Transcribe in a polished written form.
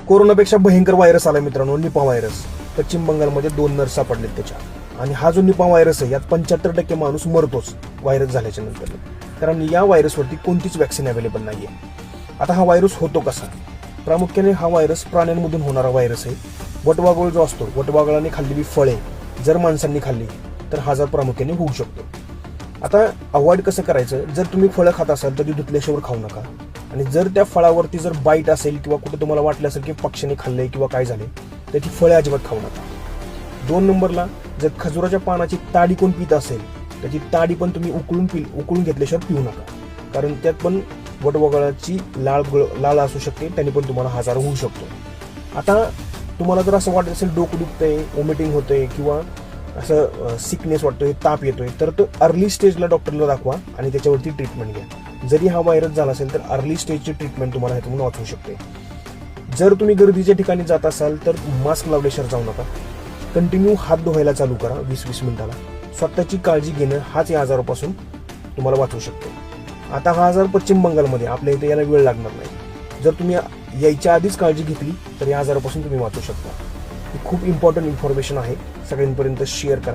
कोरोनापेक्षा भयंकर व्हायरस आला मित्रांनो, निपा व्हायरस. पश्चिम बंगालमध्ये 2 नर्स सापडलेत त्याच्या. आणि हा जो निपा व्हायरस आहे यात 75% माणूस मरतोच व्हायरस झाल्याच्या नंतर, कारण या व्हायरसवरती कोणतीच वॅक्सिन अवेलेबल नाहीये. आता हा व्हायरस होतो कसा? प्रामुख्याने हा व्हायरस प्राण्यांमधून होणारा व्हायरस आहे. वटवाघूळ जो असतो, वटवाघळाने खाल्लेली फळे जर माणसांनी खाल्ली तर हा आजार प्रामुख्याने होऊ शकतो. आता अवॉइड कसं करायचं? जर तुम्ही फळं खात असाल तर ती धुतल्याशिवाय खाऊ नका. आणि जर त्या फळावरती जर बाईट असेल किंवा कुठे तुम्हाला वाटलं असेल की पक्ष्याने खाल्लंय किंवा काय झाले तर ती फळे अजिबात खाऊ नका. 2 नंबरला, जर खजुराच्या पानाची ताडी कोण पित असेल तर ती ताडी पण तुम्ही उकळून घेतल्याशिवाय पिऊ नका, कारण त्यात पण वटवाघळाची लाळ असू शकते, त्याने पण तुम्हाला हा आजार होऊ शकतो. आता तुम्हाला जर असं वाटत असेल डोकं दुखतंय, वॉमिटिंग होतंय किंवा असं सिकनेस वाटतोय, ताप येतोय, तर तो अर्ली स्टेजला डॉक्टरला दाखवा आणि त्याच्यावरती ट्रीटमेंट घ्या. जरी हा व्हायरस झाला असेल तर अर्ली स्टेजची ट्रीटमेंट तुम्हाला ह्यातून वाचवू शकते. जर तुम्ही गर्दीच्या ठिकाणी जात असाल तर मास्क लावल्याशिवाय जाऊ नका. कंटिन्यू हात धुवायला चालू करा 20-20 मिनिटाला. स्वतःची काळजी घेणं हाच या आजारापासून तुम्हाला वाचवू शकतो. आता हा आजार पश्चिम बंगालमध्ये, आपल्या इथे याला वेळ लागणार नाही. जर तुम्ही यायच्या आधीच काळजी घेतली तर या आजारापासून तुम्ही वाचू शकता. ही खूप इम्पॉर्टंट इन्फॉर्मेशन आहे, सगळ्यांपर्यंत शेअर करा.